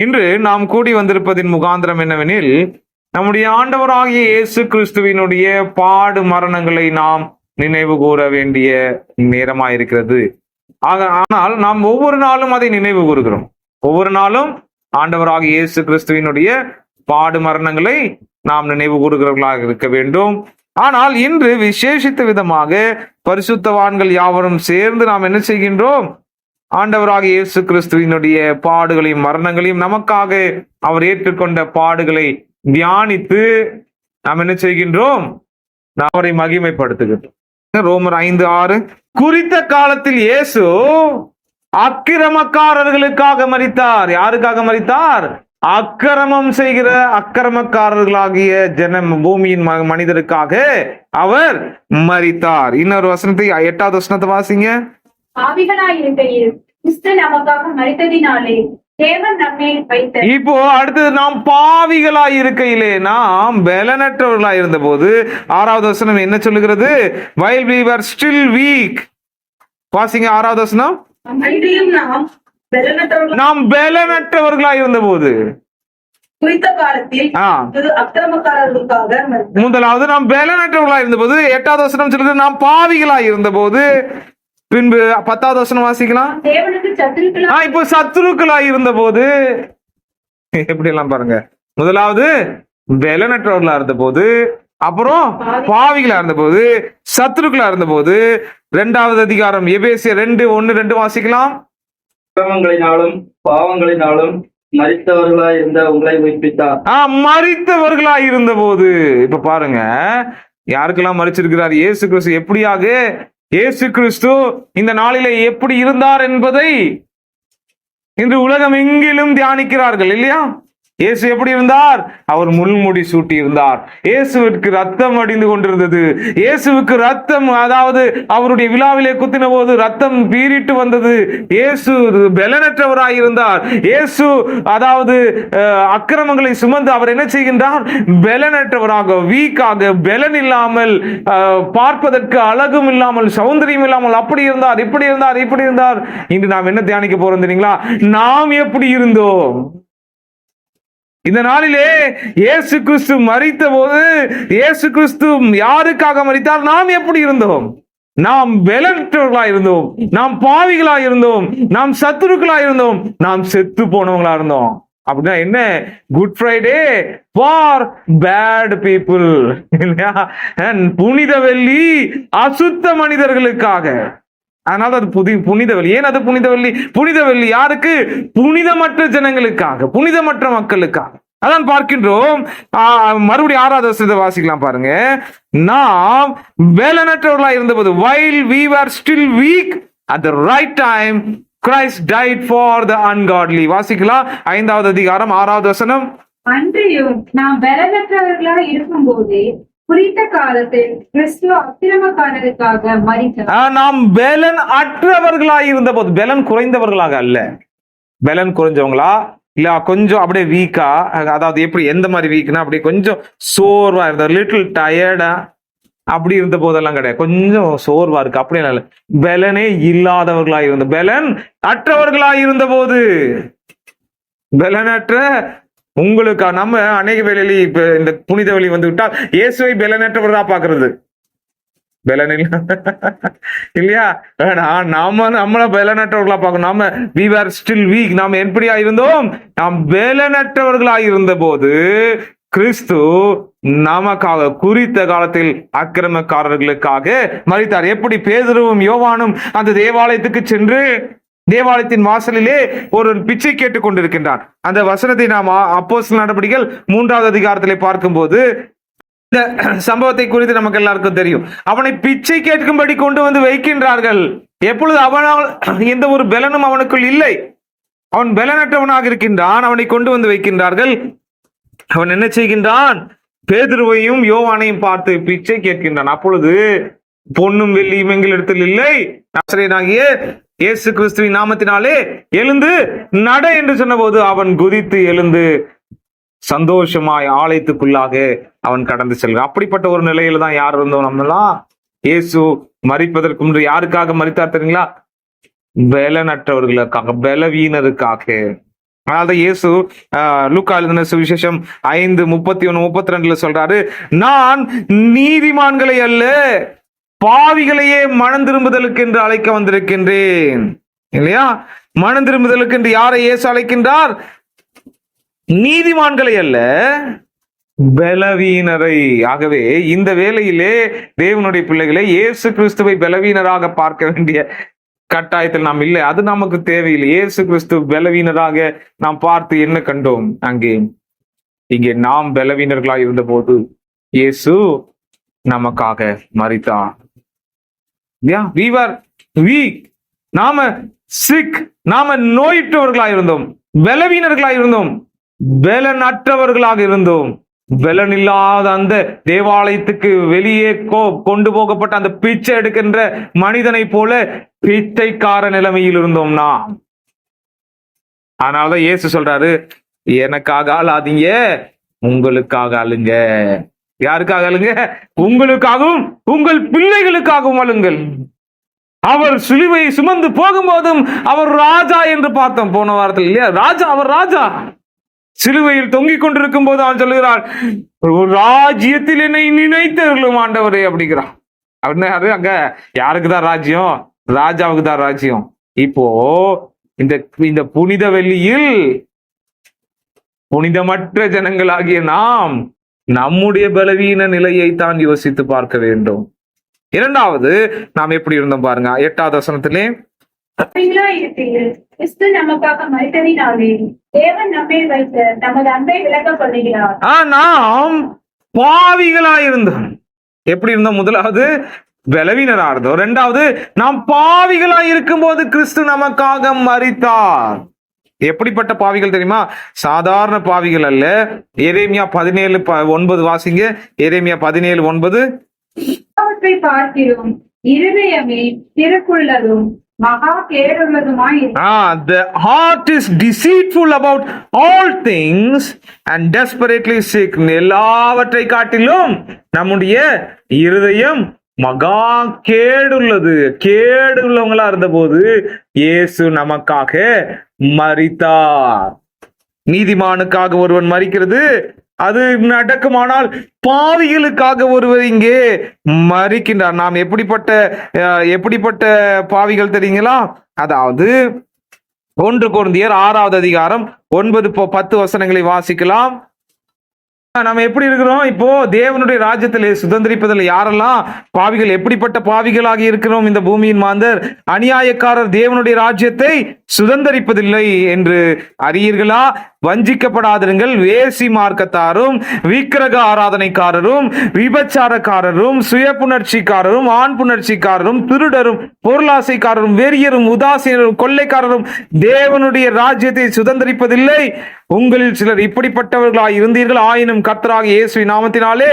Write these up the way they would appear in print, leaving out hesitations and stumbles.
இன்று நாம் கூடி வந்திருப்பதின் முகாந்திரம் என்னவெனில், நம்முடைய ஆண்டவராகிய இயேசு கிறிஸ்துவினுடைய பாடு மரணங்களை நாம் நினைவு கூற வேண்டிய நேரமாயிருக்கிறது. ஆனால் நாம் ஒவ்வொரு நாளும் அதை நினைவு கூறுகிறோம். ஒவ்வொரு நாளும் ஆண்டவராகிய இயேசு கிறிஸ்துவினுடைய பாடு மரணங்களை நாம் நினைவு கூறுகிறவர்களாக இருக்க வேண்டும். ஆனால் இன்று விசேஷித்த விதமாக பரிசுத்தவான்கள் யாவரும் சேர்ந்து நாம் என்ன செய்கின்றோம்? ஆண்டவராகிய இயேசு கிறிஸ்துவினுடைய பாடுகளையும் மரணங்களையும், நமக்காக அவர் ஏற்றுக்கொண்ட பாடுகளை தியானித்து நாம் என்ன செய்கின்றோம்? அவரை மகிமைப்படுத்துகின்றோம். ரோமர் 5:6, குறித்த காலத்தில் இயேசு அக்கிரமக்காரர்களுக்காக மரித்தார். யாருக்காக மரித்தார்? அக்கிரமம் செய்கிற அக்கிரமக்காரர்களாகிய பூமியின் மனிதருக்காக அவர் மரித்தார். இன்னொரு வசனத்தை, 8வது வசனத்தை வாசிங்க. இப்போ அடுத்தது, நாம் பாவிகளாய் இருக்கையிலே நாம் பலனற்றவர்களாய் இருந்த போது 6வது வசனம் என்ன சொல்லுகிறது? while we were still weak. வாசிங்க 6வது வசனம். நாம் பலனற்றவர்களாய் இருந்த போது, முதலாவது நாம் பலனற்றவர்களாய் இருந்த போது, 8வது வசனம் சொல்லுகிறது நாம் பாவிகளாய் இருந்த போது. பின்பு 10வது வசனம் வாசிக்கலாம். இப்போ சத்துருக்களாய் இருந்த போது, எப்படி எல்லாம் பாருங்க. முதலாவது பலனற்றவர்களா இருந்த போது, அப்புறம் பாவிகளா இருந்த போது, சத்துருக்களா இருந்த போது. 2வது அதிகாரம் எபேசியர் 2:1-2 வாசிக்கலாம். அக்கிரமங்களினாலும் பாவங்களினாலும் மரித்தவர்களாய் இருந்த உங்களை உயிர்ப்பித்தார். மரித்தவர்களாய் இருந்த போது. இப்ப பாருங்க, யாருக்கெல்லாம் மரிச்சிருக்கிறார்? இயேசு கிறிஸ்து. எப்படியாக இயேசு கிறிஸ்து இந்த நாளிலே எப்படி இருந்தார் என்பதை இன்று உலகம் எங்கிலும் தியானிக்கிறார்கள் இல்லையா? இயேசு எப்படி இருந்தார்? அவர் முள்முடி சூட்டி இருந்தார். இயேசுவிற்கு ரத்தம் வடிந்து கொண்டிருந்தது. இயேசுவுக்கு ரத்தம், அதாவது அவருடைய விழாவிலே குத்தின போது ரத்தம் பீரிட்டு வந்தது. இயேசு பலனற்றவராய் இருந்தார். இயேசு அதாவது அக்கிரமங்களை சுமந்து அவர் என்ன செய்கின்றார்? பலனற்றவராக, வீக்காக, பலன் இல்லாமல், பார்ப்பதற்கு அழகும் இல்லாமல், சௌந்தரியம் இல்லாமல் அப்படி இருந்தார், இப்படி இருந்தார், இப்படி இருந்தார். இன்று நாம் என்ன தியானிக்க போறோம் தெரியுங்களா? நாம் எப்படி இருந்தோம்? இந்த நாளிலே இயேசு கிறிஸ்து மரித்த போது, இயேசு கிறிஸ்து யாருக்காக மரித்தார்? நாம் எப்படி இருந்தோம்? நாம் பலனற்றவர்களா இருந்தோம், நாம் பாவிகளா இருந்தோம், நாம் சத்துருக்களா இருந்தோம், நாம் செத்து போனவங்களா இருந்தோம். அப்படின்னா என்ன? Good Friday for bad people இல்லையா? புனித வெள்ளி அசுத்த மனிதர்களுக்காக. அதனால அது புனித வெள்ளி. ஏன் அது புனித வெள்ளி? புனித வெள்ளி யாருக்கு? புனிதமற்ற ஜனங்களுக்காக, புனிதமற்ற மக்களுக்காக. அதான் பார்க்கின்றோம். மறுபடியும் 6வது வசனத்தை வாசிக்கலாம் பாருங்க. நாம் பலனற்றவர்களாய் இருந்தபோது, while we were still weak, at the right time Christ died for the ungodly. வாசிக்கலாம் 5வது அதிகாரம் 6வது வசனம். அன்றையும் நாம் பலனற்றவர்களாய் இருக்கும்போது குறித்த காலத்தில் கிறிஸ்து அக்கிரமக்காரருக்காக மரித்தார். நாம் பலன் அற்றவர்களாய் இருந்த போது, பலன் குறைந்தவர்களாக அல்ல, பலன் குறைஞ்சவங்களா இல்ல கொஞ்சம் அப்படியே வீக்கா, அதாவது எப்படி, எந்த மாதிரி வீக்னா அப்படியே கொஞ்சம் சோர்வா இருந்த, லிட்டில் டயர்டா அப்படி இருந்த போதெல்லாம் கிடையாது. கொஞ்சம் சோர்வா இருக்கு அப்படியே இல்ல. பலனே இல்லாதவர்களாய் இருந்த, பலன் அற்றவர்களாய் இருந்த போது, பலனற்ற உங்களுக்கு நம்ம அநேக வேலையில இப்ப இந்த புனித வழி வந்து விட்டால் இயேசுவை பலனற்றவர்களா பாக்குறது. பலன் இல்லையா? நம்மள பலனற்றவர்களா பார்க்கணும். நாம we were still weak. நாம் எப்படியா இருந்தோம்? நாம் பலனற்றவர்களா இருந்த போது கிறிஸ்து நமக்காக குறித்த காலத்தில் அக்கிரமக்காரர்களுக்காக மரித்தார். எப்படி பேதுருவும் யோவானும் அந்த தேவாலயத்துக்கு சென்று தேவாலயத்தின் வாசலிலே ஒரு பிச்சை கேட்டுக் கொண்டிருக்கின்றான். அந்த வசனத்தை நாம் அப்போஸ்தலர் நடபடிகள் 3வது அதிகாரத்திலே பார்க்கும்போது இந்த சம்பவத்தை குறித்து நமக்கு எல்லாருக்கும் தெரியும். அவனை பிச்சை கேட்கும்படி கொண்டு வந்து வைக்கின்றார்கள். எப்பொழுது அவனால் எந்த ஒரு பலனும் அவனுக்குள் இல்லை, அவன் பலனற்றவனாக இருக்கின்றான். அவனை கொண்டு வந்து வைக்கின்றார்கள். அவன் என்ன செய்கின்றான்? பேதுருவையும் யோவானையும் பார்த்து பிச்சை கேட்கின்றான். அப்பொழுது பொன்னும் வெள்ளியும் எங்களிடத்தில் இல்லை, நசரேயனாகிய இயேசு கிறிஸ்துவின் நாமத்தினாலே எழுந்து நட என்று சொன்ன போது அவன் குதித்து எழுந்து சந்தோஷமாய் ஆலயத்துக்குள்ளாக அவன் கடந்து செல்கிறான். அப்படிப்பட்ட ஒரு நிலையில தான் யார் இருந்தோம் நம்மலாம்? இயேசு மரிப்பதற்கு முன்பு யாருக்காக மரித்தார் தெரியுங்களா? பலனற்றவர்களுக்காக, பலவீனருக்காக. அதனால்தான் இயேசு லூக்கா எழுதின சுவிசேஷம் 5:31-32 சொல்றாரு, நான் நீதிமான்களை அல்ல பாவிகளையே மனம் திரும்புதலுக்கு என்று அழைக்க வந்திருக்கின்றேன். இல்லையா? மனம் திரும்புதலுக்கு என்று யாரை இயேசு அழைக்கின்றார்? நீதிமான்களை அல்ல, பலவீனரை. ஆகவே இந்த வேளையிலே தேவனுடைய பிள்ளைகளை இயேசு கிறிஸ்துவை பலவீனராக பார்க்க வேண்டிய கட்டாயத்தில் நாம் இல்லை. அது நமக்கு தேவையில்லை. இயேசு கிறிஸ்து பலவீனராக நாம் பார்த்து என்ன கண்டோம்? இங்கே நாம் பலவீனர்களாக இருந்த போது இயேசு நமக்காக மரித்தார். we were weak, நாம sick, நாம நோயிட்டவர்களாக இருந்தோம், பலவீனர்களாக இருந்தோம், பலனற்றவர்களாக இருந்தோம். பலன் இல்லாத அந்த தேவாலயத்துக்கு வெளியே கொண்டு போகப்பட்ட அந்த பிச்சை எடுக்கின்ற மனிதனை போல பிச்சைக்கார நிலைமையில் இருந்தோம்னா, அதனாலதான் இயேசு சொல்றாரு, எனக்காக அழாதீங்க, உங்களுக்காக அழுங்க. யாருக்காக அழுங்க? உங்களுக்காகவும் உங்கள் பிள்ளைகளுக்காகவும் அழுங்கள். அவர் சிலுவையை சுமந்து போகும்போதும் அவர் ராஜா என்று பார்த்தோம் போன வாரத்தில், இல்லையா? ராஜா, அவர் ராஜா. சிலுவையில் தொங்கிக் கொண்டிருக்கும் போது அவன் சொல்லுகிறார், ராஜ்யத்தில் என்னை நினைத்தவர்களும் ஆண்டவரே அப்படிங்கிறான். அப்படின்னு அங்க யாருக்குதான் ராஜ்யம்? ராஜாவுக்கு தான் ராஜ்யம். இப்போ இந்த புனித வெள்ளியில் புனிதமற்ற ஜனங்களாகிய நாம் நம்முடைய பலவீன நிலையை தான் யோசித்து பார்க்க வேண்டும். இரண்டாவது, நாம் எப்படி இருந்தோம் பாருங்க. 8வது வசனத்திலே, கிறிஸ்து நமக்காக மரித்ததினாலே தேவன் நம்மேல் வைத்த தமது அன்பை விளங்க பண்ணுகிறார். நாம் பாவிகளாயிருந்தோம். எப்படி இருந்தோம்? முதலாவது பலவீனரா இருந்தோம். இரண்டாவது, நாம் பாவிகளாய் இருக்கும் போது கிறிஸ்து நமக்காக மரித்தார். எப்படிப்பட்ட பாவிகள் தெரியுமா? சாதாரண பாவிகள் அல்ல. எரேமியா 17:9 வாசிங்க. எரேமியா 17:9. அவற்றை பார்க்கிறோம், இருதயமே திருக்குள்ளதும் மகா கேடுள்ளதுமாய் the heart is deceitful about all things and desperately sick. எல்லாவற்றை காட்டிலும் நம்முடைய இருதயம் மகா கேடுள்ளது. கேடுள்ளவங்களா இருந்த போது இயேசு நமக்காக மரித்தார். நீதிமானுக்காக ஒருவன் மரிக்கிறது அது நடக்குமானால் பாவிகளுக்காக ஒருவர் இங்கே மரிக்கின்றார். நாம் எப்படிப்பட்ட பாவிகள் தெரியுங்களா? அதாவது 1 கொரிந்தியர் 6வது அதிகாரம் 9-10 வசனங்களை வாசிக்கலாம். நம்ம எப்படி இருக்கிறோம்? இப்போ தேவனுடைய ராஜ்யத்திலே சுதந்திரிப்பதில் யாரெல்லாம் பாவிகள்? எப்படிப்பட்ட பாவிகளாக இருக்கிறோம்? இந்த பூமியின் மாந்தர், அநியாயக்காரர் தேவனுடைய ராஜ்யத்தை சுதந்திரிப்பதில்லை என்று அறியீர்களா? வஞ்சிக்கப்படாதிருங்கள். வேசி மார்க்கத்தாரும், விக்கிரக ஆராதனைக்காரரும், விபச்சாரக்காரரும், சுய புணர்ச்சிக்காரரும், ஆண் புணர்ச்சிக்காரரும், திருடரும், பொருளாசைக்காரரும், வெறியரும், உதாசீனரும், கொள்ளைக்காரரும் தேவனுடைய ராஜ்யத்தை சுதந்திரிப்பதில்லை. உங்களில் சிலர் இப்படிப்பட்டவர்களாய் இருந்தீர்கள். ஆயினும் கர்த்தராகிய இயேசுவின் நாமத்தினாலே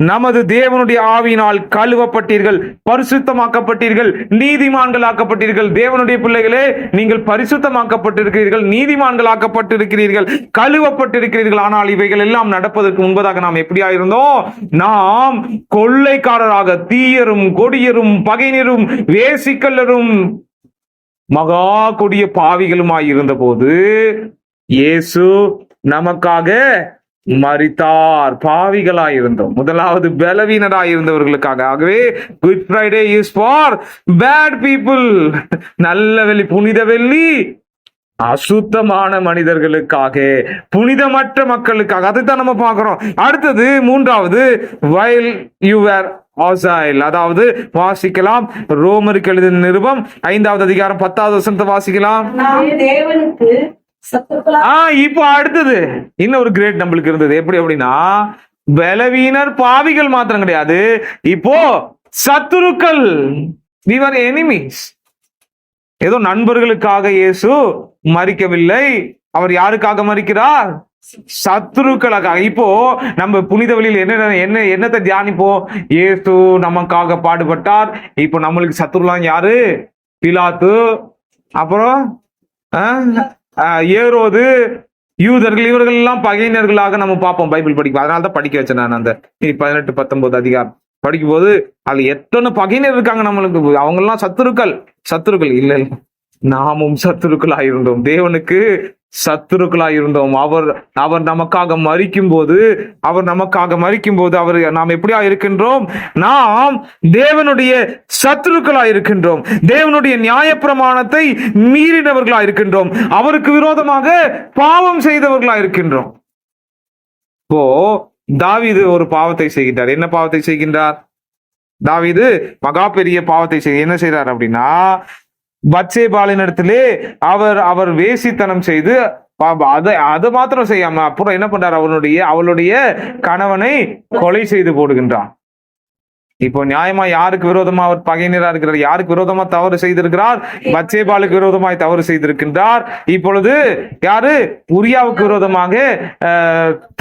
நமது தேவனுடைய ஆவியினால் கழுவப்பட்டீர்கள், பரிசுத்தமாக்கப்பட்டீர்கள், நீதிமான்களாக்கப்பட்டீர்கள். தேவனுடைய பிள்ளைகளே, நீங்கள் பரிசுத்தமாக்கப்பட்டிருக்கிறீர்கள், நீதிமான்களாக்கப்பட்டிருக்கிறீர்கள், கழுவப்பட்டிருக்கிறீர்கள். ஆனால் இவைகள் எல்லாம் நடப்பதற்கு முன்பதாக நாம் எப்படியா இருந்தோம்? நாம் கொள்ளைக்காரராக, தீயரும், கொடியரும், பகைஞரும், வேசிக்கல்லரும், மகா கொடிய பாவிகளுமாய் இருந்த போது இயேசு நமக்காக மரித்தார். பாவிகளாய் இருந்தோம். முதலாவது பலவீனராய் இருந்தவர்களுக்காக. ஆகவே Good Friday is for bad people. நல்ல வெள்ளி, புனித வெள்ளி அசுத்தமான மனிதர்களுக்காக, புனிதமற்ற மக்களுக்காக. அதைத்தான் நம்ம பார்க்கிறோம். அடுத்தது மூன்றாவது, while you were hostile. அதாவது வாசிக்கலாம், ரோமருக்கு எழுதின நிருபம் 5வது அதிகாரம் 10வது வசனத்தை வாசிக்கலாம். தேவனுக்கு இப்போ அடுத்தது இன்னொரு கிரேட் நம்மளுக்கு இருந்தது. எப்படி அப்படின்னா, பலவீனர் பாவிகள் மாத்திரம் கிடையாது, இப்போ சத்துருக்கள். we were enemies. ஏதோ நண்பர்களுக்காக இயேசு மரிக்கவில்லை. அவர் யாருக்காக மரிக்கிறார்? சத்துருக்களுக்காக. இப்போ நம்ம புனித வழியில் என்னத்தை தியானிப்போம்? இயேசு நமக்காக பாடுபட்டார். இப்போ நம்மளுக்கு சத்துருலாம் யாரு? பிலாத்து, அப்புறம் ஏரோது, யூதர்கள், இவர்கள் எல்லாம் பகையினர்களாக நம்ம பார்ப்போம் பைபிள் படிக்கும். அதனாலதான் படிக்க வச்சேன் நான். அந்த 18-19 அதிகாரம் படிக்கும் போது அதுல எத்தனை பகையினர் இருக்காங்க நம்மளுக்கு. அவங்க எல்லாம் சத்துருக்கள் இல்ல, நாமும் சத்துருக்களா இருந்தோம். தேவனுக்கு சத்துருக்களாய் இருந்தோம். அவர் நமக்காக மரிக்கும் போது அவர் நாம் எப்படியா இருக்கின்றோம்? நாம் தேவனுடைய சத்துருக்களாய் இருக்கின்றோம். தேவனுடைய நியாயப்பிரமாணத்தை மீறினவர்களாய் இருக்கின்றோம். அவருக்கு விரோதமாக பாவம் செய்தவர்களாய் இருக்கின்றோம். இப்போ தாவீது ஒரு பாவத்தை செய்கின்றார். என்ன பாவத்தை செய்கின்றார்? தாவீது மகா பெரிய பாவத்தை என்ன செய்றார் அப்படின்னா, பத்சேபாளின் இடத்திலே அவர் வேசித்தனம் செய்து அது மாத்திரம் செய்யாம அப்புறம் என்ன பண்றார்? அவளுடைய கணவனை கொலை செய்து போடுகின்றான். இப்போ நியாயமா யாருக்கு விரோதமா அவர் பகைஞரா இருக்கிறார்? யாருக்கு விரோதமா தவறு செய்திருக்கிறார்? பத்சேபாளுக்கு விரோதமாய் தவறு செய்திருக்கின்றார். இப்பொழுது யாரு? உரியாவுக்கு விரோதமாக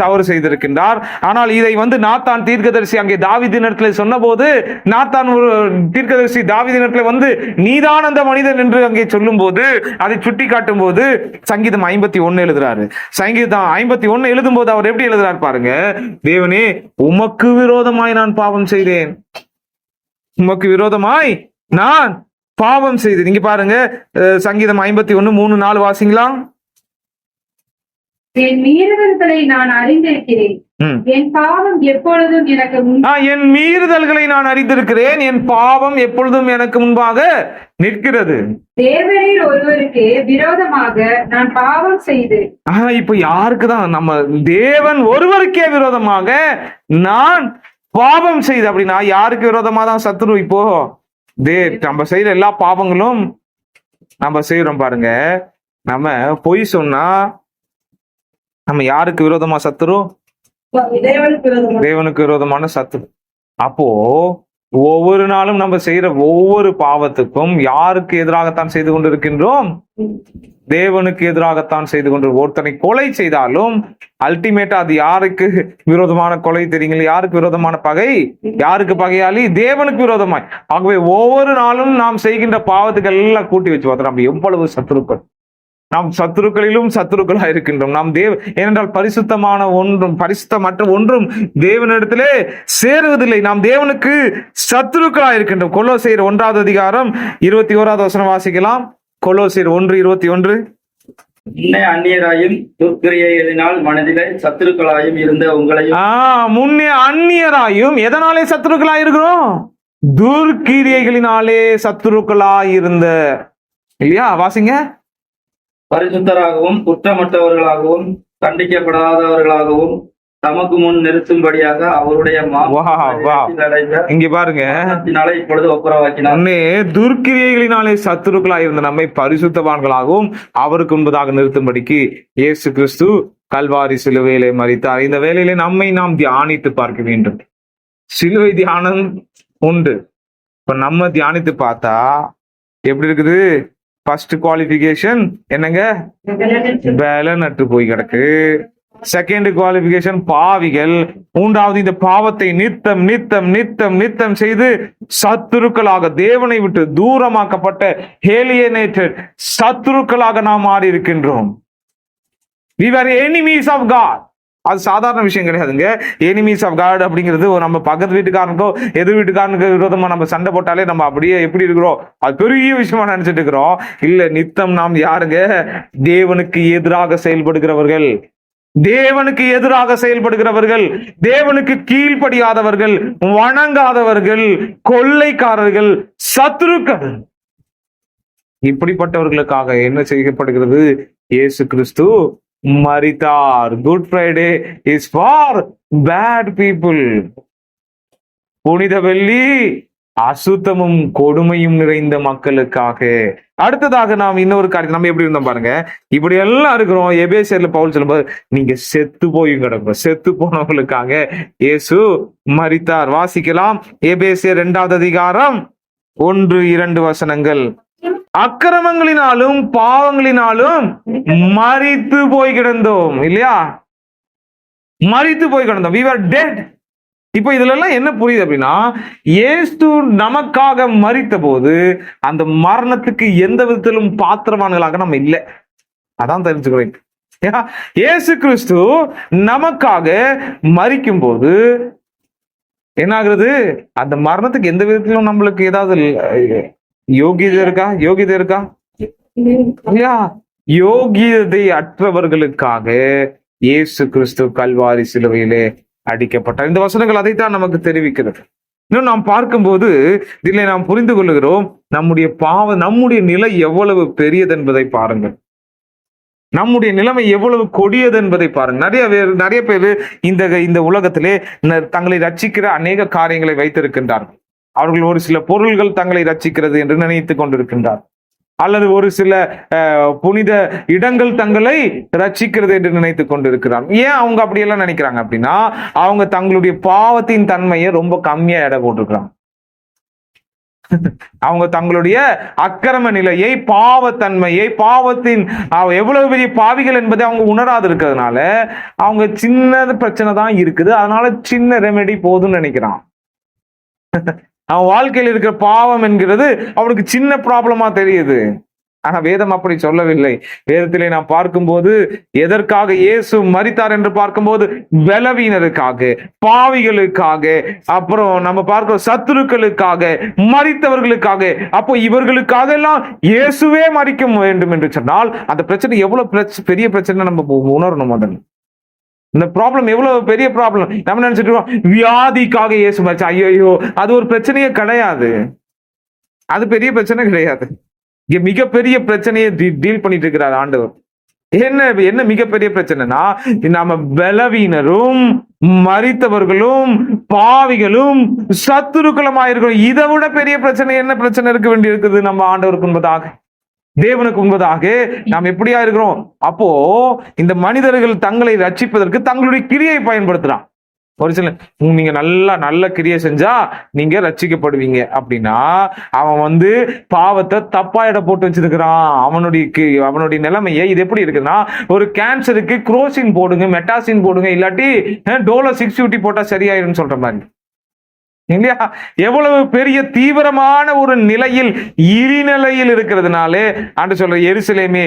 தவறு செய்திருக்கின்றார். ஆனால் இதை நாத்தான் தீர்க்கதரிசி அங்கே தாவீதின் இடத்துல சொன்ன போது, நாத்தான் ஒரு தீர்க்கதரிசி தாவீதின் இடத்துல நீதான் அந்த மனிதன் என்று அங்கே சொல்லும் போது, அதை சுட்டி காட்டும் போது சங்கீதம் 51 எழுதுறாரு. சங்கீதம் 51 எழுதும் போது அவர் எப்படி எழுதுறாரு பாருங்க. தேவனே, உமக்கு விரோதமாய் நான் பாவம் செய்தேன். உமக்கு விரோதமாய் நான் பாவம் செய்தேன். நீங்க பாருங்க, சங்கீதம் 51 3 4 வாசிங்களா? என் மீறுதல்களை நான் அறிந்திருக்கிறேன், என் பாவம் எப்பொழுதும் எனக்கு என் மீறுதல்களை நான் அறிந்திருக்கிறேன், என் பாவம் எப்பொழுதும் எனக்கு முன்பாக நிற்கிறது. தேவரீர் ஒருவருக்கு விரோதமாக நான் பாவம் செய்து. இப்ப யாருக்குதான்? நம்ம தேவன் ஒருவருக்கே விரோதமாக நான் பாவம் செய்து. அப்படின்னா யாருக்கு விரோதமா தான் சத்துரு? இப்போ நம்ம செய்யற எல்லா பாவங்களும் நம்ம செய்யறோம் பாருங்க. நம்ம பொய் சொன்னா நம்ம யாருக்கு விரோதமா சத்துரு? தேவனுக்கு விரோதமான சத்துரு. அப்போ ஒவ்வொரு நாளும் நம்ம செய்யற ஒவ்வொரு பாவத்துக்கும் யாருக்கு எதிராகத்தான் செய்து கொண்டிருக்கின்றோம்? தேவனுக்கு எதிராகத்தான் செய்து கொண்டு. ஒருத்தனை கொலை செய்தாலும் அல்டிமேட்டா அது யாருக்கு விரோதமான கொலை தெரியுங்களா? யாருக்கு விரோதமான பகை? யாருக்கு பகையாளி? தேவனுக்கு விரோதமாய். ஆகவே ஒவ்வொரு நாளும் நாம் செய்கின்ற பாவத்துக்கு எல்லாம் கூட்டி வச்சு பார்த்தோம் நம்ம எவ்வளவு சத்துருக்கள். நாம் சத்துருக்களிலும் சத்துருக்களா இருக்கின்றோம். நாம் ஏனென்றால் பரிசுத்தமற்ற ஒன்றும் தேவனிடத்திலே சேருவதில்லை. நாம் தேவனுக்கு சத்துருக்களா இருக்கின்றோம். கொலோசியர் 1 அதிகாரம் 21 வசனம் வாசிக்கலாம். கொலோசியர் 1:21. முன்னே அந்நியராயும் துர்க்கிரியைகளினால் மனதிலே சத்துருக்களாயும் இருந்த உங்களையும். முன்னே அந்நியராயும் எதனாலே சத்துருக்களாய் இருக்கிறோம்? துர்க்கிரியைகளினாலே சத்துருக்களாய் இருந்த. இல்லையா? வாசிங்க. பரிசுத்தராகவும் குற்றமற்றவர்களாகவும் கண்டிக்கப்படாதவர்களாகவும் தமக்கு முன் நிறுத்தும்படியாக அவருடைய இங்க பாருங்க, இப்பொழுது ஒப்புரவாக்கினார். துர்க்கிரியைகளினாலே சத்துருக்களாய் இருந்த நம்மை பரிசுத்தவான்களாகவும் அவருக்கு முன்பதாக நிறுத்தும்படிக்கு இயேசு கிறிஸ்து கல்வாரி சிலுவையிலே மரித்தார். இந்த வேளையிலே நம்மை நாம் தியானித்து பார்க்க வேண்டும். சிலுவை தியானம் உண்டு. இப்ப நம்ம தியானித்து பார்த்தா எப்படி இருக்குது? ஃபர்ஸ்ட் குவாலிஃபிகேஷன் என்னங்க? பலன் அற்று போய் கிடக்கு. செகண்ட் குவாலிஃபிகேஷன் பாவிகள். மூன்றாவது, இந்த பாவத்தை நித்தம் நித்தம் நித்தம் நித்தம் செய்து சத்துருக்களாக, தேவனை விட்டு தூரமாக்கப்பட்ட ஏலியனேட்டட் சத்துருக்களாக நாம் மாறி இருக்கின்றோம். We were enemies of God. அது சாதாரண விஷயம் கிடையாதுங்க. எனிமீஸ் ஆஃப் காட் அப்படிங்கிறது நம்ம பக்கத்து வீட்டுக்காரனுக்கோ எதிர் வீட்டுக்காரனுக்கு விரோதமா நம்ம சண்டை போட்டாலே நம்ம அப்படியே எப்படி இருக்கிறோம்? அது பெரிய விஷயமா நினைச்சிட்டு இருக்கிறோம். இல்ல, நித்தம் நாம் யாருங்க? தேவனுக்கு எதிராக செயல்படுகிறவர்கள், தேவனுக்கு எதிராக செயல்படுகிறவர்கள், தேவனுக்கு கீழ்ப்படியாதவர்கள், வணங்காதவர்கள், கொள்ளைக்காரர்கள், சத்துருக்கள். இப்படிப்பட்டவர்களுக்காக என்ன செய்யப்படுகிறது? இயேசு கிறிஸ்து மரித்தார். Good Friday is for bad people. புனித வெள்ளி அசுத்தமும் கொடுமையும் நிறைந்த மக்களுக்காக. அடுத்ததாக நாம் இன்னொரு காரியம், நம்ம எப்படி இருந்தோம் பாருங்க. இப்படி எல்லாம் இருக்கிறோம். எபேசியர்ல பவுல் சொல்லும்போது, நீங்க செத்து போய் கிடக்கும், செத்து போனவங்களுக்காக இயேசு மரித்தார். வாசிக்கலாம். எபேசியர் 2 அதிகாரம் 1-2 வசனங்கள். அக்கிரமங்களினாலும் பாவங்களினாலும் மரித்து போய் கிடந்தோம். இல்லையா? மரித்து போய் கிடந்தோம். we were dead. இப்போ இதுல எல்லாம் என்ன புரியுது அப்படின்னா, இயேசு நமக்காக மரித்த போது அந்த மரணத்துக்கு எந்த விதத்திலும் பாத்திரவான்களாக நம்ம இல்லை. அதான் தெரிஞ்சுக்கிறேன். இயேசு கிறிஸ்து நமக்காக மரிக்கும் போது என்ன ஆகுறது? அந்த மரணத்துக்கு எந்த விதத்திலும் நம்மளுக்கு ஏதாவது யோகிதை இருக்கா? இல்லையா? யோகியதை அற்றவர்களுக்காக இயேசு கிறிஸ்து கல்வாரி சிலுவையிலே அடிக்கப்பட்டார். இந்த வசனங்கள் அதைத்தான் நமக்கு தெரிவிக்கிறது. இன்னும் நாம் பார்க்கும்போது இதில் நாம் புரிந்து கொள்ளுகிறோம், நம்முடைய நிலை எவ்வளவு பெரியது என்பதை பாருங்கள். நம்முடைய நிலைமை எவ்வளவு கொடியது என்பதை பாருங்க. நிறைய பேர் இந்த உலகத்திலே தங்களை ரட்சிக்கிற அநேக காரியங்களை வைத்திருக்கின்றார்கள். அவர்கள் ஒரு சில பொருள்கள் தங்களை ரட்சிக்கிறது என்று நினைத்துக் கொண்டிருக்கின்றார், அல்லது ஒரு சில புனித இடங்கள் தங்களை ரட்சிக்கிறது என்று நினைத்துக் கொண்டிருக்கிறார். ஏன் அவங்க அப்படியெல்லாம் நினைக்கிறாங்க அப்படின்னா, அவங்க தங்களுடைய பாவத்தின் தன்மையை ரொம்ப கம்மியா எடை போட்டிருக்கிறாங்க. அவங்க தங்களுடைய அக்கிரம நிலையை, பாவத்தன்மையை, பாவத்தின் எவ்வளவு பெரிய பாவிகள் என்பதை அவங்க உணராது இருக்கிறதுனால அவங்க சின்ன பிரச்சனை தான் இருக்குது, அதனால சின்ன ரெமெடி போதும்னு நினைக்கிறான். அவன் வாழ்க்கையில் இருக்கிற பாவம் என்கிறது அவனுக்கு சின்ன ப்ராப்ளமா தெரியுது. ஆனா வேதம் அப்படி சொல்லவில்லை. வேதத்திலே நாம் பார்க்கும்போது எதற்காக இயேசு மரித்தார் என்று பார்க்கும்போது பலவீனருக்காக, பாவிகளுக்காக, அப்புறம் நம்ம பார்க்கிறோம் சத்துருக்களுக்காக, மரித்தவர்களுக்காக. அப்போ இவர்களுக்காக எல்லாம் இயேசுவே மரிக்க வேண்டும் என்று சொன்னால் அந்த பிரச்சனை எவ்வளவு பெரிய பிரச்சனை நம்ம உணரணும். முதல்ல இந்த ப்ராப்ளம் எவ்வளவு பெரிய ப்ராப்ளம். நம்ம நினைச்சிட்டு வியாதிக்காக இயேசு மரிச்சா, ஐயோ அது ஒரு பிரச்சனையே கிடையாது, அது பெரிய பிரச்சனை கிடையாது. இங்க மிகப்பெரிய பிரச்சனையை டீல் பண்ணிட்டு இருக்கிறார் ஆண்டவர். என்ன மிகப்பெரிய பிரச்சனைனா, நாம பலவீனரும், மரித்தவர்களும், பாவிகளும், சத்துருக்களுமாயிருக்கிறோம். இதை விட பெரிய பிரச்சனை என்ன பிரச்சனை இருக்க வேண்டி இருக்குது நம்ம ஆண்டவருக்கு முன்பதாக, தேவனுக்கு முன்பதாக நாம் எப்படியா இருக்கிறோம்? அப்போ இந்த மனிதர்கள் தங்களை ரட்சிப்பதற்கு தங்களுடைய கிரியை பயன்படுத்துறான். ஒரு சில நீங்க நல்ல கிரியை செஞ்சா நீங்க ரட்சிக்கப்படுவீங்க அப்படின்னா, அவன் பாவத்தை தப்பா இட போட்டு வச்சிருக்கிறான். அவனுடைய நிலைமையை இது எப்படி இருக்குன்னா, ஒரு கேன்சருக்கு குரோசின் போடுங்க, மெட்டாசின் போடுங்க, இல்லாட்டி டோலோ 650 போட்டா சரியாயிரும் சொல்ற மாதிரி இல்லையா? எவ்வளவு பெரிய தீவிரமான ஒரு நிலையில், இழிநிலையில் இருக்கிறதுனாலே ஆண்டு சொல்ற, எருசலேமே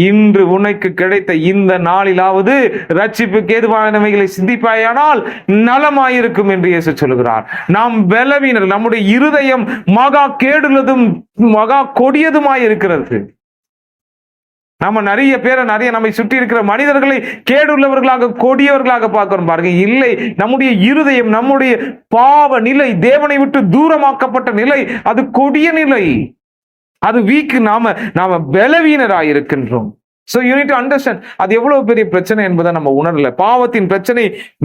இன்று உனக்கு கிடைத்த இந்த நாளிலாவது ரட்சிப்புக்கு ஏதுவானவைகளை சிந்திப்பாயானால் நலமாயிருக்கும் என்று இயேசு சொல்லுகிறார். நாம் பலவீனர், நம்முடைய இருதயம் மகா கேடுள்ளதும் மகா கொடியதுமாய் இருக்கிறது. நம்ம நம்மை சுற்றி இருக்கிற மனிதர்களை கேடுள்ளவர்களாக, கொடியவர்களாக பார்க்கிறோம் பாருங்க. இல்லை, நம்முடைய இருதயம், நம்முடைய பாவ நிலை, தேவனை விட்டு தூரமாக்கப்பட்ட நிலை, அது கொடிய நிலை, அது வீக். நாம பலவீனராய் இருக்கின்றோம். So you need to understand, அது எவ்வளவு பெரிய பிரச்சனை என்பதை நம்ம உணரல. பாவத்தின் பிரச்சனை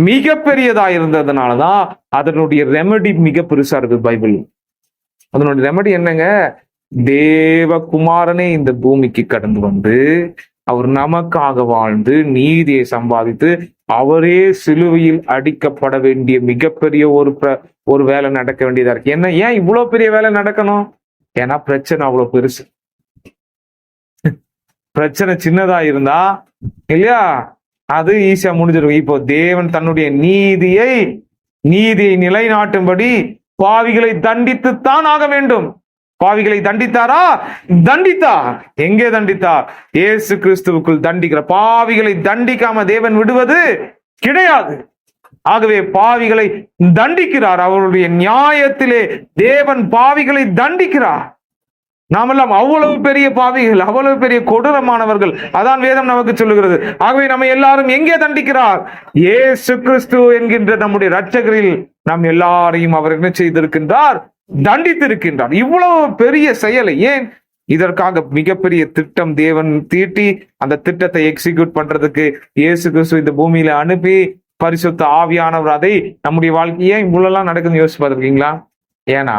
மிக பெரியதா இருந்ததுனாலதான் அதனுடைய ரெமெடி மிக பெருசா இருக்குது பைபிள். அதனுடைய ரெமெடி என்னங்க? தேவகுமாரனே இந்த பூமிக்கு கடந்து வந்து அவர் நமக்காக வாழ்ந்து நீதியை சம்பாதித்து அவரே சிலுவையில் அடிக்கப்பட வேண்டிய மிகப்பெரிய ஒரு வேலை நடக்க வேண்டியதா இருக்கு. ஏன் இவ்வளவு பெரிய வேலை நடக்கணும்? ஏன்னா பிரச்சனை அவ்வளவு பெருசு. பிரச்சனை சின்னதா இருந்தா இல்லையா, அது ஈஸியா முடிஞ்சிடும். இப்போ தேவன் தன்னுடைய நீதியை நிலைநாட்டும்படி பாவிகளை தண்டித்துத்தான் ஆக வேண்டும். பாவிகளை தண்டித்தாரா? தண்டித்தார். எங்கே தண்டித்தார்? இயேசு கிறிஸ்துவுக்குள் தண்டிக்கிற. பாவிகளை தண்டிக்காம தேவன் விடுவது கிடையாது. ஆகவே பாவிகளை தண்டிக்கிறார். அவருடைய நியாயத்திலே தேவன் பாவிகளை தண்டிக்கிறார். நாமெல்லாம் அவ்வளவு பெரிய பாவிகள், அவ்வளவு பெரிய கொடூரமானவர்கள். அதான் வேதம் நமக்கு சொல்லுகிறது. ஆகவே நம்ம எல்லாரும் எங்கே தண்டிக்கிறார்? இயேசு கிறிஸ்து என்கின்ற நம்முடைய இரட்சகரில் நாம் எல்லாரையும் அவர் என்ன செய்திருக்கின்றார்? தண்டித்திருக்கின்றார். இவ்வளவு பெரிய செயலை ஏன்? இதற்காக மிகப்பெரிய திட்டம் தேவன் தீட்டி அந்த திட்டத்தை எக்ஸிக்யூட் பண்றதுக்கு இயேசு கிறிஸ்து இந்த பூமியில அனுப்பி பரிசுத்த ஆவியானவர் அதை நம்முடைய வாழ்க்கையே இவ்வளவு நடக்குதுன்னு யோசிச்சு பார்த்திருக்கீங்களா? ஏன்னா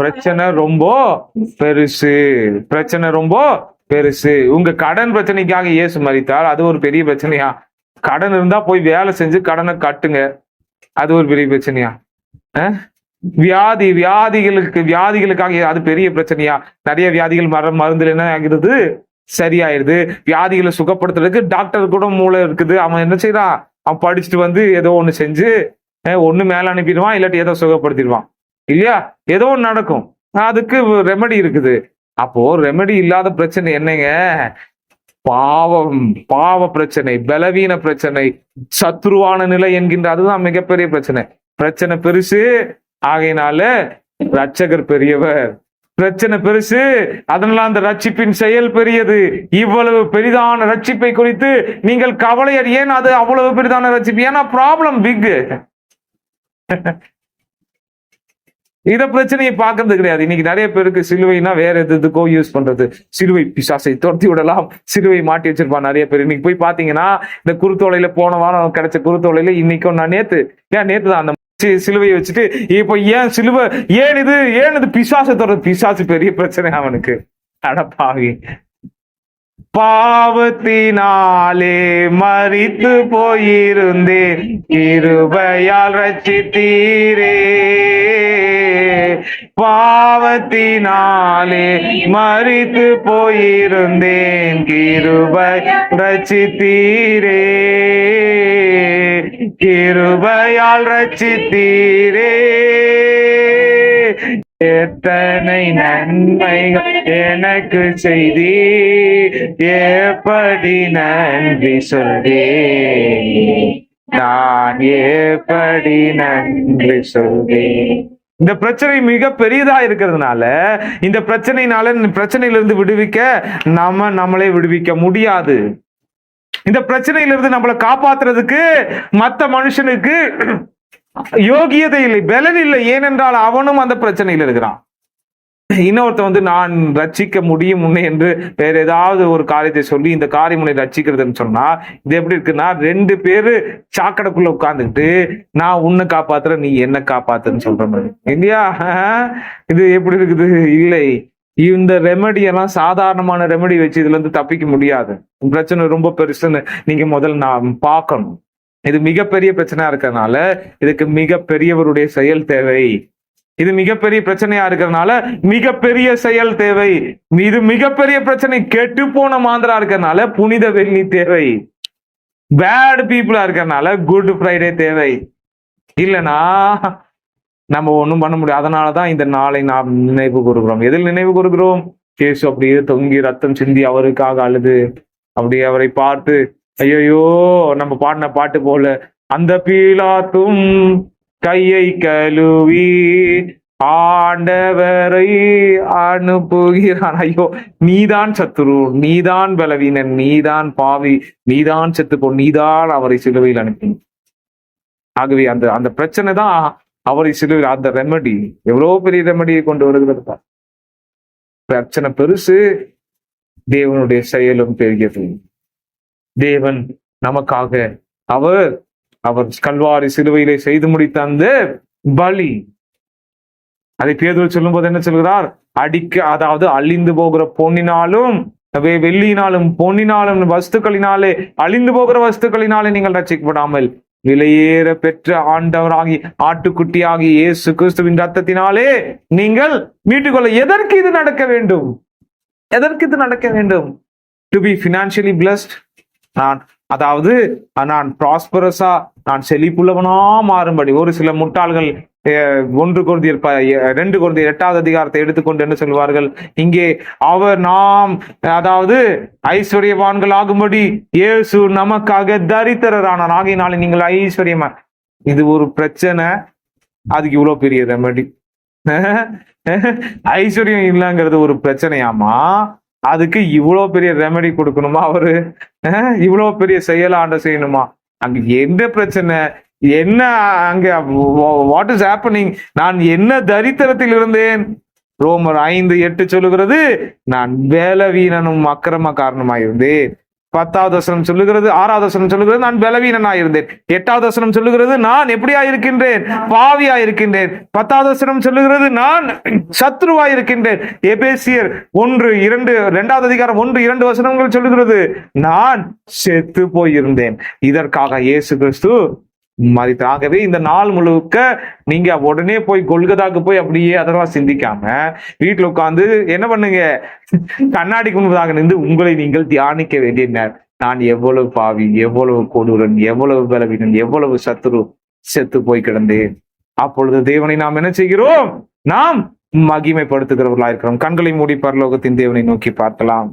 பிரச்சனை ரொம்ப பெருசு. பிரச்சனை ரொம்ப பெருசு. உங்க கடன் பிரச்சனைக்காக இயேசு மரித்தார், அது ஒரு பெரிய பிரச்சனையா? கடன் இருந்தா போய் வேலை செஞ்சு கடனை கட்டுங்க, அது ஒரு பெரிய பிரச்சனையா? வியாதிகளுக்காக அது பெரிய பிரச்சனையா? நிறைய வியாதிகள் மருந்துல என்ன ஆகிறது? சரியாயிருது. வியாதிகளை சுகப்படுத்துறதுக்கு டாக்டர் கூட மூளை இருக்குது. அவன் என்ன செய்யறான்? அவன் படிச்சுட்டு ஏதோ ஒண்ணு செஞ்சு ஒண்ணு மேல அனுப்பிடுவான், இல்லாட்டி ஏதோ சுகப்படுத்திடுவான் இல்லையா? ஏதோ ஒண்ணு நடக்கும். அதுக்கு ரெமெடி இருக்குது. அப்போ ரெமெடி இல்லாத பிரச்சனை என்னங்க? பாவ பிரச்சனை, பலவீன பிரச்சனை, சத்ருவான நிலை என்கின்ற அதுதான் மிகப்பெரிய பிரச்சனை. பிரச்சனை பெருசு. ஆகையினால ரட்சகர் பெரியவர், பிரச்சனை பெருசு, அதனால அந்த ரட்சிப்பின் செயல் பெரியது. இவ்வளவு பெரிதான ரட்சிப்பை குறித்து நீங்கள் கவலையர். ஏன் அது அவ்வளவு பெரிதான ரட்சிப்பு? ஏன்னா ப்ராப்ளம் பிக். இத பிரச்சனையை பார்க்கறது கிடையாது. இன்னைக்கு நிறைய பேருக்கு சிலுவைனா வேற எதுக்கோ யூஸ் பண்றது. சிலுவை பிசாசை துரத்தி விடலாம், சிலுவை மாட்டி வச்சிருப்பான் நிறைய பேர். இன்னைக்கு போய் பாத்தீங்கன்னா இந்த குருத்தோலையில போன வாரம் கிடைச்ச குருத்தோலையில இன்னைக்கும் நான் நேத்து தான் அந்த சிலுவையை வச்சுட்டு இப்போ ஏன் சிலுவை, ஏன் இது பிசாசை தொடர்ந்து, பிசாசு பெரிய பிரச்சனை அவனுக்கு. அடப்பாவி, பாவத்தினாலே மரித்து போயிருந்தேன், கிருபையால் ரட்சித்தீரே. பாவத்தினாலே மரித்து போயிருந்தேன், கிருபை ரட்சித்தீரே. கிருபையால் ரட்சித்தீரே. எத்தனை நன்மைகள் எனக்கு செய்தி, எப்படி நன்றி சொல்வே, நான் எப்படி நன்றி சொல்வே. இந்த பிரச்சனை மிக பெரியதா இருக்கிறதுனால, இந்த பிரச்சனையிலிருந்து விடுவிக்க நம்மளே விடுவிக்க முடியாது. இந்த பிரச்சனையிலிருந்து நம்மளை காப்பாத்துறதுக்கு மத்த மனுஷனுக்கு யோகியதை இல்லை, பலன் இல்லை. ஏனென்றால் அவனும் அந்த பிரச்சனையில் இருக்கிறான். இன்னொருத்த நான் ரட்சிக்க முடியும் உன்னை என்று வேற ஏதாவது ஒரு காரியத்தை சொல்லி இந்த காரியம் உன்னை ரட்சிக்கிறதுன்னு சொன்னா, இது எப்படி இருக்குன்னா, 2 பேரு சாக்கடைக்குள்ள உட்கார்ந்துக்கிட்டு நான் உன்னை காப்பாத்துற, நீ என்ன காப்பாத்துன்னு சொல்ற மாதிரி இல்லையா? இது எப்படி இருக்குது? இல்லை, இந்த ரெமெடி எல்லாம் சாதாரணமான ரெமெடி வச்சு இதுல இருந்து தப்பிக்க முடியாது. பிரச்சனை ரொம்ப பெருசுன்னு நீங்க முதல்ல நான் பார்க்கணும். இது மிகப்பெரிய பிரச்சனையா இருக்கிறதுனால இதுக்கு மிகப்பெரியவருடைய செயல் தேவை. இது மிகப்பெரிய பிரச்சனையா இருக்கிறதுனால மிகப்பெரிய செயல் தேவை. இது மிகப்பெரிய பிரச்சனை, கெட்டு போன மாந்திரா இருக்கிறதுனால புனித வெள்ளி தேவை. பேட் பீப்புளா இருக்கிறதுனால குட் ஃப்ரைடே தேவை. இல்லைன்னா நம்ம ஒண்ணும் பண்ண முடியாது. அதனாலதான் இந்த நாளை நாம் நினைவு கூறுகிறோம். எதில் நினைவு கூறுகிறோம்? இயேசு அப்படியே தொங்கி ரத்தம் சிந்தி அவருக்காக அழுது, அப்படியே அவரை பார்த்து, ஐயோ நம்ம பாடின பாட்டு போல, அந்த பீலாத்தும் கையை கழுவி ஆண்டவரை அனுப்புகிறான். ஐயோ, நீதான் சத்துரு, நீதான் பலவீனன், நீதான் பாவி, நீதான் செத்துப்போ, நீதான் அவரை சிலுவையில் அனுப்பி. ஆகவே அந்த பிரச்சனை தான் அவரை சிலுவையில், அந்த ரெமெடி எவ்வளவு பெரிய ரெமெடியை கொண்டு வருகிறது. பிரச்சனை பெருசு, தேவனுடைய செயலும் பெரியது. தேவன் நமக்காக அவர் கல்வாரி சிலுவையிலே செய்து முடித்த அந்த பலி, அதை பேதுரு சொல்லும் போது என்ன சொல்கிறார்? அதாவது அழிந்து போகிற பொன்னினாலும் வெள்ளியினாலும் பொன்னினாலும் வஸ்துக்களினாலே, அழிந்து போகிற வஸ்துக்களினாலே நீங்கள் ரட்சிக்கப்படாமல் விலையேற பெற்ற ஆண்டவராகி ஆட்டுக்குட்டியாகி இயேசு கிறிஸ்துவின் ரத்தத்தினாலே நீங்கள் மீட்டுக்கொள்ள. எதற்கு இது நடக்க வேண்டும்? எதற்கு இது நடக்க வேண்டும்? To be financially blessed. நான் ப்ராஸ்பரஸா, நான் செழிப்புள்ளவனா மாறும்படி. ஒரு சில முட்டாள்கள் 1 கொரிந்தியர் 2 கொரிந்தியர் 8வது அதிகாரத்தை எடுத்துக்கொண்டு என்ன சொல்வார்கள்? இங்கே நாம் ஐஸ்வர்யவான்கள் ஆகும்படி இயேசு நமக்காக தரித்திரரானார், ஆகையினாலே நீங்கள் ஐஸ்வர்யமா. இது ஒரு பிரச்சனை, அதுக்கு இவ்வளவு பெரிய ரெமெடி. ஐஸ்வர்யம் இல்லைங்கிறது ஒரு பிரச்சனையாமா, அதுக்கு இவ்வளவு பெரிய ரெமெடி கொடுக்கணுமா? அவரு இவ்வளவு பெரிய செயலாண்ட செய்யணுமா? அங்க என்ன பிரச்சனை, என்ன அங்க வாட் இஸ் ஹேப்பனிங்? நான் என்ன தரித்திரத்தில் இருந்தேன்? ரோமர் 5:8 சொல்லுகிறது, நான் பலவீனனும் அக்கிரம காரணமாயிருந்தேன். 10வது வசனம் சொல்லுகிறது, 6வது வசனம் சொல்லுகிறது, நான் பலவீனனாயிருந்தேன். 8வது வசனம் சொல்லுகிறது, நான் எப்படியா இருக்கின்றேன்? பாவியா இருக்கின்றேன். 10வது வசனம் சொல்லுகிறது, நான் சத்ருவா இருக்கின்றேன். எபேசியர் 2வது அதிகாரம் 1-2 வசனங்கள் சொல்லுகிறது, நான் செத்து போயிருந்தேன். இதற்காக இயேசு கிறிஸ்து மரித்தாகவே இந்த நாள் முழுக்க நீங்க உடனே போய் கொல்கதாக்கு போய் அப்படியே அதெல்லாம் சிந்திக்காம வீட்டுல உட்கார்ந்து என்ன பண்ணுங்க? கண்ணாடிக்கு முன்பதாக நின்று உங்களை நீங்கள் தியானிக்க வேண்டிய நேரம். நான் எவ்வளவு பாவி, எவ்வளவு கொடூரன், எவ்வளவு பலவீனன், எவ்வளவு சத்துரு, செத்து போய் கிடந்தேன். அப்பொழுது தேவனை நாம் என்ன செய்கிறோம்? நாம் மகிமைப்படுத்துகிறவர்களா இருக்கிறோம். கண்களை மூடி பரலோகத்தின் தேவனை நோக்கி பார்க்கலாம்.